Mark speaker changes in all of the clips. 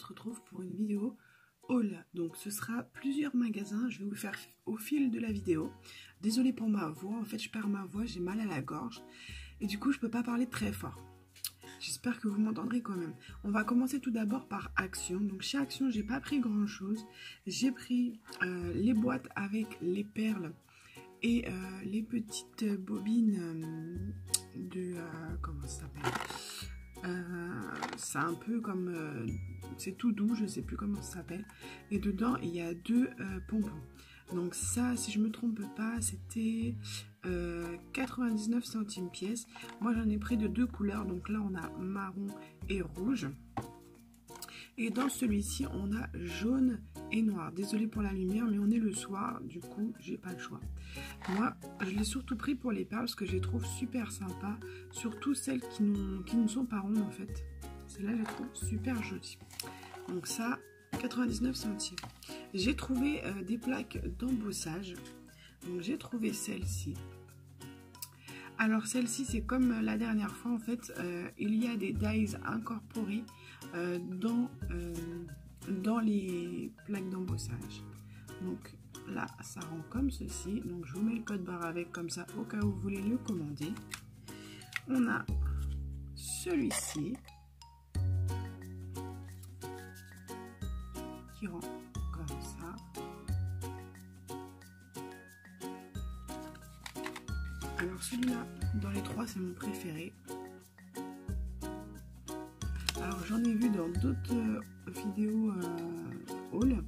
Speaker 1: se retrouve pour une vidéo haul. Donc ce sera plusieurs magasins, je vais vous faire au fil de la vidéo. Désolée pour ma voix, en fait je perds ma voix, j'ai mal à la gorge et du coup je peux pas parler très fort. J'espère que vous m'entendrez quand même. On va commencer tout d'abord par Action. Donc chez Action, j'ai pas pris grand chose. J'ai pris les boîtes avec les perles et les petites bobines de comment ça s'appelle, c'est un peu comme c'est tout doux, je sais plus comment ça s'appelle, et dedans il y a deux pompons. Donc ça, si je me trompe pas, c'était 99 centimes pièce. Moi j'en ai pris de deux couleurs, donc là on a marron et rouge. Et dans celui-ci, on a jaune et noir. Désolée pour la lumière, mais on est le soir, du coup, j'ai pas le choix. Moi, je l'ai surtout pris pour les perles parce que je les trouve super sympas. Surtout celles qui ne sont pas rondes, en fait. Celles-là, je les trouve super jolies. Donc ça, 99 centimes. J'ai trouvé des plaques d'embossage. Donc j'ai trouvé celle-ci. Alors celle-ci, c'est comme la dernière fois, en fait, il y a des dies incorporés dans les plaques d'embossage. Donc là, ça rend comme ceci. Donc je vous mets le code barre avec, comme ça, au cas où vous voulez le commander. On a celui-ci qui rend comme ça. Alors celui-là, dans les trois, c'est mon préféré. Alors j'en ai vu dans d'autres vidéos haul.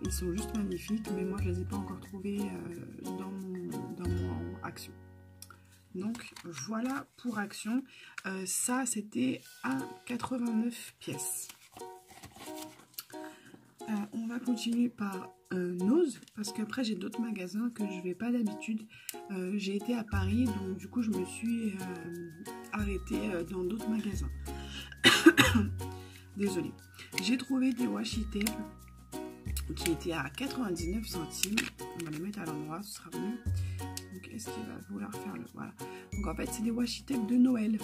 Speaker 1: Ils sont juste magnifiques, mais moi je les ai pas encore trouvés dans mon Action. Donc voilà pour Action. Ça c'était à 89 pièces. On va continuer par Nose, parce qu'après j'ai d'autres magasins que je vais pas d'habitude. J'ai été à Paris, donc du coup je me suis arrêtée dans d'autres magasins. Désolée. J'ai trouvé des washi tape qui étaient à 99 centimes. On va les mettre à l'endroit, ce sera mieux. Donc est-ce qu'il va vouloir faire le... Voilà. Donc en fait c'est des washi tape de Noël.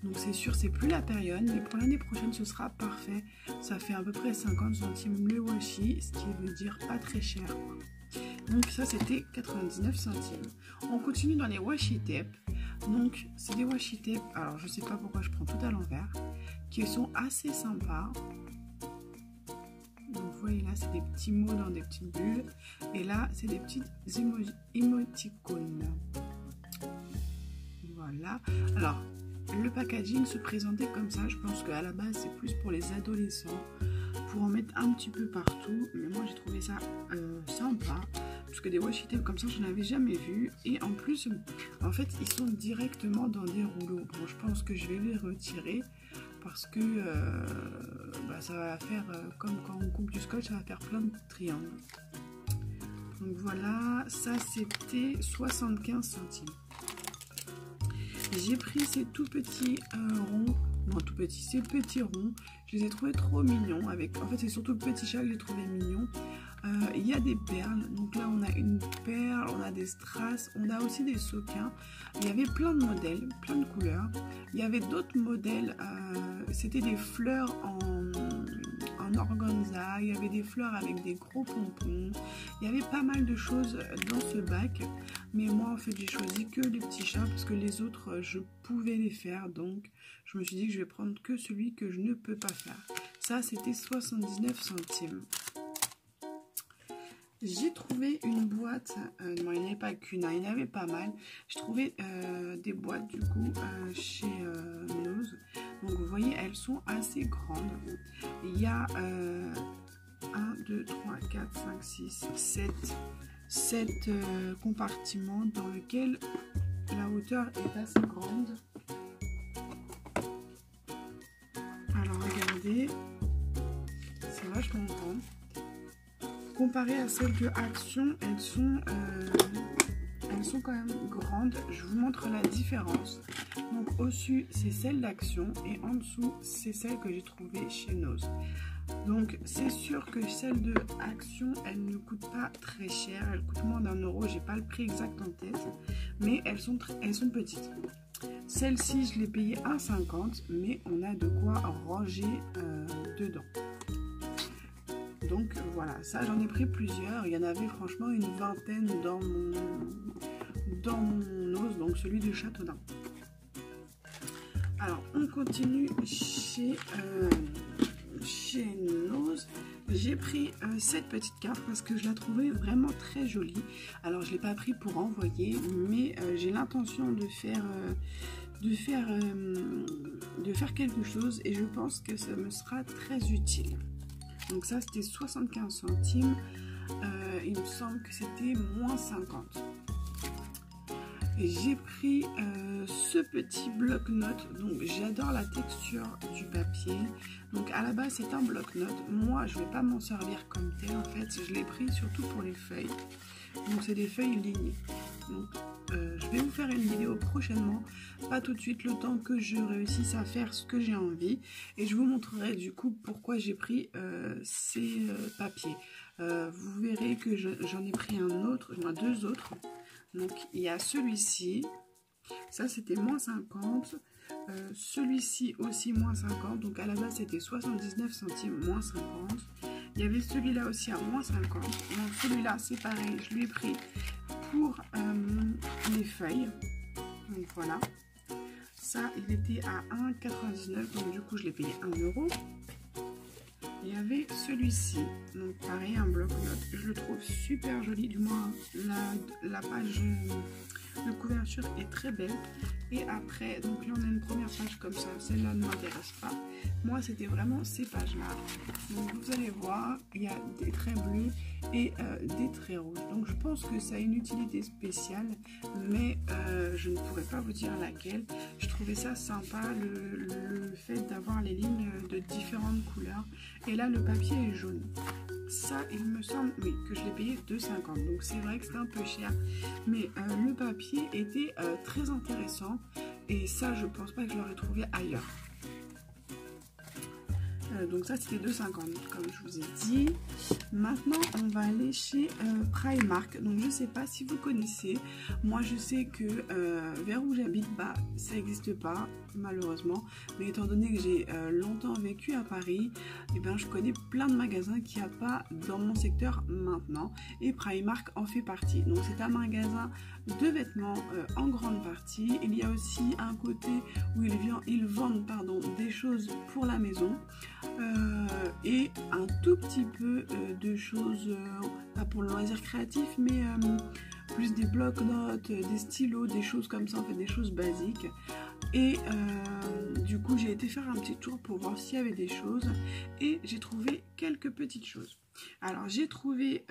Speaker 1: Donc c'est sûr, c'est plus la période, mais pour l'année prochaine ce sera parfait. Ça fait à peu près 50 centimes le washi, ce qui veut dire pas très cher, quoi. Donc ça c'était 99 centimes. On continue dans les washi tape. Donc c'est des washi tape, alors je sais pas pourquoi je prends tout à l'envers, qui sont assez sympas. Donc vous voyez là, c'est des petits mots dans des petites bulles, et là c'est des petites émoticônes. Voilà. Alors le packaging se présentait comme ça. Je pense qu'à la base c'est plus pour les adolescents, pour en mettre un petit peu partout, mais moi j'ai trouvé ça sympa, parce que des washi tape comme ça je n'avais jamais vu. Et en plus en fait ils sont directement dans des rouleaux. Bon, je pense que je vais les retirer parce que ça va faire comme quand on coupe du scotch, ça va faire plein de triangles. Donc voilà, ça c'était 75 centimes. J'ai pris ces tout petits ronds, non tout petits, ces petits ronds, je les ai trouvés trop mignons. En fait c'est surtout le petit chat que j'ai trouvé mignon. Il y a des perles, donc là on a une perle, on a des strass, on a aussi des sequins. Il y avait plein de modèles, plein de couleurs. Il y avait d'autres modèles, c'était des fleurs en organza, il y avait des fleurs avec des gros pompons. Il y avait pas mal de choses dans ce bac, mais moi en fait j'ai choisi que les petits chats parce que les autres je pouvais les faire, donc je me suis dit que je vais prendre que celui que je ne peux pas faire. Ça c'était 79 centimes. J'ai trouvé une boîte, non il n'y avait pas qu'une, il y en avait pas mal. J'ai trouvé des boîtes du coup chez Nose. Donc vous voyez elles sont assez grandes. Il y a 1, 2, 3, 4, 5, 6, 7 compartiments dans lesquels la hauteur est assez grande. Alors regardez, c'est vachement grand. Comparé à celles de Action, elles sont quand même grandes. Je vous montre la différence. Donc au-dessus, c'est celle d'Action et en dessous, c'est celle que j'ai trouvée chez Nose. Donc c'est sûr que celle de Action, elle ne coûte pas très cher. Elle coûte moins d'1 €. J'ai pas le prix exact en tête, mais elles sont petites. Celle-ci, je l'ai payée 1,50, mais on a de quoi ranger dedans. Donc voilà, ça j'en ai pris plusieurs. Il y en avait franchement une vingtaine dans mon ose, donc celui du Châteaudun. Alors on continue chez Nose. J'ai pris cette petite carte parce que je la trouvais vraiment très jolie. Alors je ne l'ai pas pris pour envoyer, mais j'ai l'intention de faire quelque chose et je pense que ça me sera très utile. Donc ça c'était 75 centimes, il me semble que c'était moins 50. J'ai pris ce petit bloc-notes, donc j'adore la texture du papier. Donc à la base c'est un bloc-notes, moi je ne vais pas m'en servir comme tel en fait, je l'ai pris surtout pour les feuilles. Donc c'est des feuilles lignées. Donc je vais vous faire une vidéo prochainement, pas tout de suite, le temps que je réussisse à faire ce que j'ai envie. Et je vous montrerai du coup pourquoi j'ai pris ces papiers. Vous verrez que j'en ai pris un autre, j'en ai deux autres. Donc il y a celui-ci, ça c'était moins 50. Celui-ci aussi moins 50, donc à la base c'était 79 centimes moins 50. Il y avait celui-là aussi à moins 50. Donc celui-là c'est pareil, je lui ai pris pour les feuilles. Donc voilà, ça il était à 1,99, donc du coup je l'ai payé 1 €. Il y avait celui-ci, donc pareil un bloc-notes, je le trouve super joli, du moins la page de couverture est très belle. Et après, donc là on a une première page comme ça, celle-là ne m'intéresse pas. Moi c'était vraiment ces pages-là. Donc vous allez voir, il y a des traits bleus et des traits rouges. Donc je pense que ça a une utilité spéciale, mais je ne pourrais pas vous dire laquelle. Je trouvais ça sympa, le fait d'avoir les lignes de différentes couleurs. Et là le papier est jaune. Ça il me semble, oui, que je l'ai payé 2,50. Donc c'est vrai que c'était un peu cher, mais le papier était très intéressant. Et ça je pense pas que je l'aurais trouvé ailleurs. Donc ça c'était 2,50 comme je vous ai dit. Maintenant on va aller chez Primark. Donc je sais pas si vous connaissez. Moi je sais que vers où j'habite, bah ça n'existe pas malheureusement. Mais étant donné que j'ai longtemps vécu à Paris, et ben je connais plein de magasins qu'il n'y a pas dans mon secteur maintenant. Et Primark en fait partie. Donc c'est un magasin de vêtements en grande partie. Il y a aussi un côté où ils vendent des choses pour la maison. Et un tout petit peu de choses, pas pour le loisir créatif, mais plus des blocs-notes, des stylos, des choses comme ça, en fait des choses basiques. Et du coup j'ai été faire un petit tour pour voir s'il y avait des choses et j'ai trouvé quelques petites choses. Alors j'ai trouvé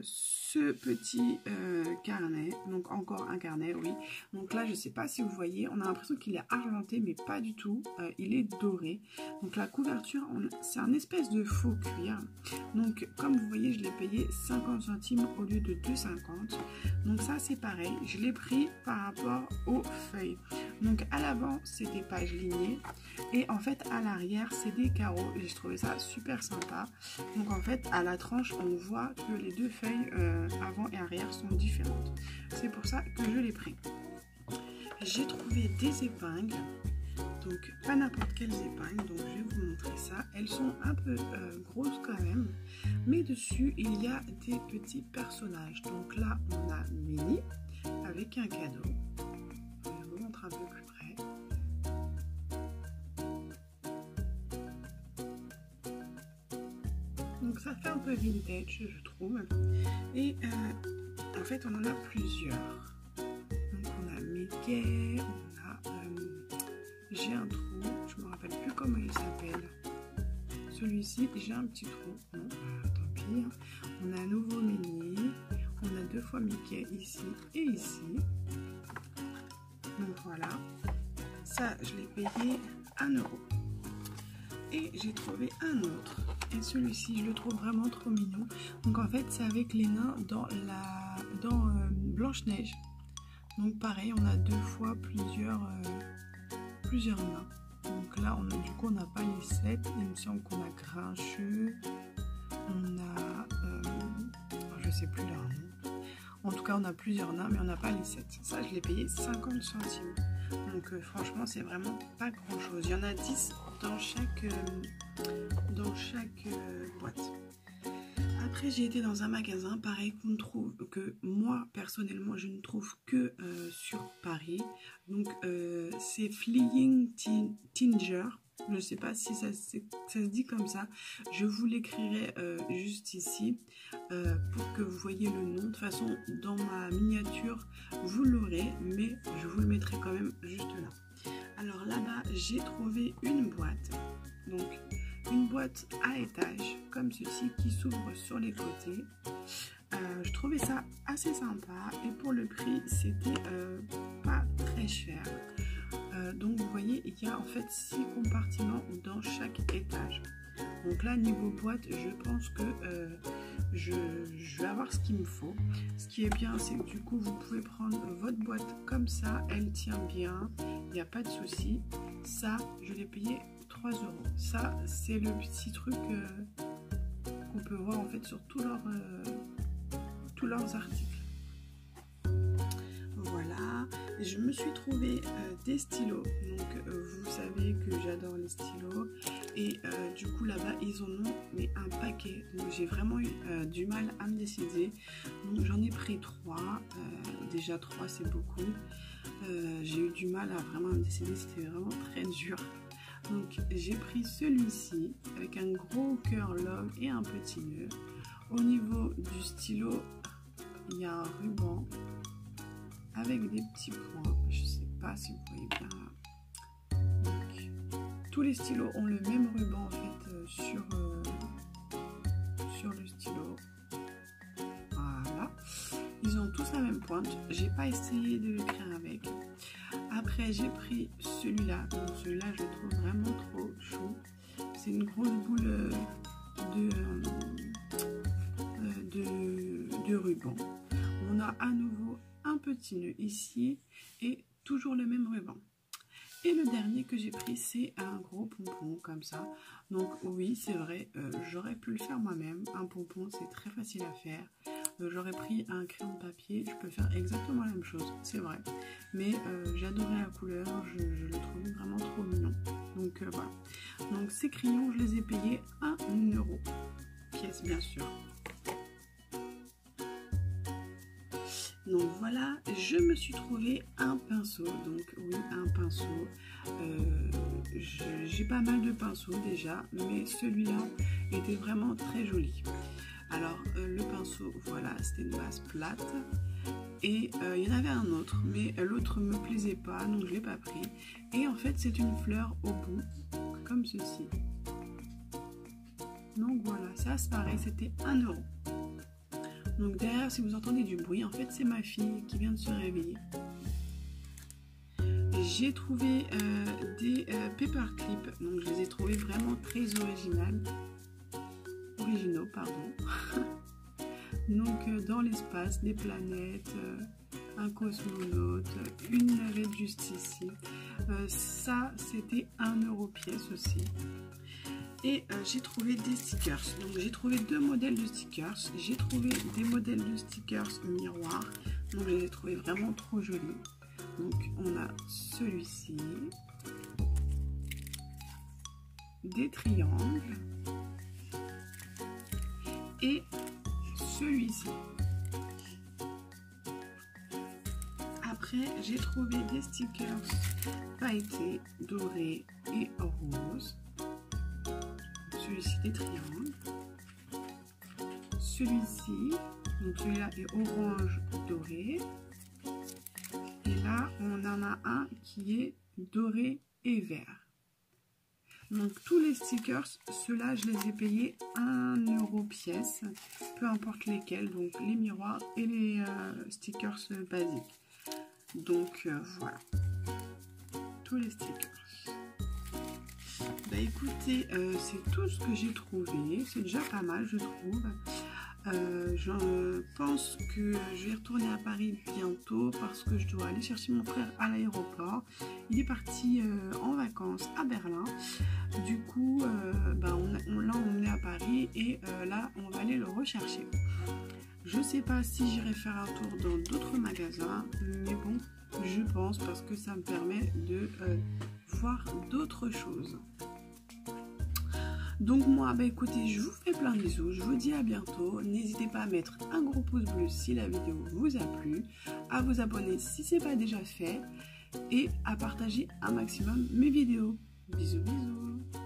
Speaker 1: ce petit carnet, donc encore un carnet, oui. Donc là je sais pas si vous voyez, on a l'impression qu'il est argenté mais pas du tout, il est doré. Donc la couverture, c'est un espèce de faux cuir. Donc comme vous voyez je l'ai payé 50 centimes au lieu de 2,50. Donc ça c'est pareil, je l'ai pris par rapport aux feuilles. Donc à l'avant c'est des pages lignées et en fait à l'arrière c'est des carreaux et j'ai trouvé ça super sympa. Donc en fait à la tranche on voit que les deux feuilles avant et arrière sont différentes. C'est pour ça que je l'ai pris. J'ai trouvé des épingles, donc pas n'importe quelles épingles, donc je vais vous montrer ça. Elles sont un peu grosses quand même, mais dessus il y a des petits personnages. Donc là on a Minnie avec un cadeau. Je vous montre un peu plus près. Donc ça fait un peu vintage je trouve. Et en fait on en a plusieurs. Donc on a Mickey, on a j'ai un trou, je me rappelle plus comment il s'appelle. Celui-ci j'ai un petit trou. Bon, tant pis. On a un nouveau Minnie. On a deux fois Mickey ici et ici. Donc voilà. Ça je l'ai payé 1 €. Et j'ai trouvé un autre. Et celui-ci, je le trouve vraiment trop mignon. Donc en fait, c'est avec les nains dans Blanche-Neige. Donc pareil, on a deux fois plusieurs nains. Donc là, du coup, on n'a pas les 7. Il me semble qu'on a Grincheux. On a... je sais plus leur nom. En tout cas, on a plusieurs nains, mais on n'a pas les 7. Ça, je l'ai payé 50 centimes. Donc franchement, c'est vraiment pas grand chose. Il y en a 10 dans chaque boîte. Après, j'ai été dans un magasin, pareil, qu'on trouve que moi, personnellement, je ne trouve que sur Paris. Donc, c'est Flying Tinger. Je ne sais pas si ça se dit comme ça. Je vous l'écrirai juste ici pour que vous voyez le nom. De toute façon, dans ma miniature, vous l'aurez, mais je vous le mettrai quand même juste là. Alors là-bas, j'ai trouvé une boîte. Donc, une boîte à étage comme ceci qui s'ouvre sur les côtés. Je trouvais ça assez sympa et pour le prix c'était pas très cher. Donc vous voyez, il y a en fait 6 compartiments dans chaque étage. Donc là, niveau boîte, je pense que je vais avoir ce qu'il me faut. Ce qui est bien, c'est que du coup, vous pouvez prendre votre boîte comme ça, elle tient bien, il n'y a pas de souci. Ça, je l'ai payé 3 €. Ça, c'est le petit truc qu'on peut voir en fait sur tous leurs articles. Voilà, je me suis trouvé des stylos. Donc, vous savez que j'adore les stylos. Et du coup, là-bas, ils en ont mais un paquet. Donc, j'ai vraiment eu du mal à me décider. Donc, j'en ai pris 3. Déjà, 3, c'est beaucoup. J'ai eu du mal à vraiment me décider. C'était vraiment très dur. Donc, j'ai pris celui-ci avec un gros cœur love et un petit nœud. Au niveau du stylo, il y a un ruban avec des petits points. Je sais pas si vous voyez bien. Donc, tous les stylos ont le même ruban en fait sur le stylo. Voilà. Ils ont tous la même pointe. J'ai pas essayé de l'écrire avec. Après, j'ai pris celui-là. Donc celui-là, je le trouve vraiment trop chou. C'est une grosse boule de ruban. On a à nouveau un petit nœud ici et toujours le même ruban. Et le dernier que j'ai pris, c'est un gros pompon comme ça. Donc oui, c'est vrai, j'aurais pu le faire moi-même. Un pompon, c'est très facile à faire. J'aurais pris un crayon de papier, je peux faire exactement la même chose, c'est vrai. Mais j'adorais la couleur, je le trouvais vraiment trop mignon. Donc voilà. Donc ces crayons, je les ai payés 1 €. Pièce, bien sûr. Donc voilà, je me suis trouvé un pinceau. Donc oui, un pinceau. J'ai pas mal de pinceaux déjà, mais celui-là était vraiment très joli. Alors le pinceau, voilà, c'était une base plate. Et il y en avait un autre, mais l'autre me plaisait pas, donc je l'ai pas pris. Et en fait, c'est une fleur au bout, comme ceci. Donc voilà, ça c'est pareil, c'était 1 €. Donc derrière, si vous entendez du bruit, en fait, c'est ma fille qui vient de se réveiller. J'ai trouvé des paperclips, donc je les ai trouvés vraiment très originaux, pardon. Donc dans l'espace, des planètes, un cosmonaute, une navette juste ici. Ça, c'était 1 € pièce aussi. Et j'ai trouvé des stickers. Donc j'ai trouvé 2 modèles de stickers. J'ai trouvé des modèles de stickers miroirs. Donc je les ai trouvés vraiment trop jolis. Donc on a celui-ci. Des triangles. Et celui-ci. Après j'ai trouvé des stickers pailletés, dorés et roses. Celui-ci des triangles, celui-ci, donc celui-là est orange doré, et là on en a un qui est doré et vert. Donc tous les stickers, ceux-là je les ai payés 1 € pièce, peu importe lesquels, donc les miroirs et les stickers basiques. Donc voilà, tous les stickers. Bah écoutez, c'est tout ce que j'ai trouvé, c'est déjà pas mal je trouve. Je pense que je vais retourner à Paris bientôt parce que je dois aller chercher mon frère à l'aéroport. Il est parti en vacances à Berlin. Du coup, bah on l'a emmené à Paris et là on va aller le rechercher. Je sais pas si j'irai faire un tour dans d'autres magasins, mais bon, je pense, parce que ça me permet de voir d'autres choses. Donc moi, écoutez, je vous fais plein de bisous, je vous dis à bientôt. N'hésitez pas à mettre un gros pouce bleu si la vidéo vous a plu, à vous abonner si ce n'est pas déjà fait et à partager un maximum mes vidéos. Bisous bisous.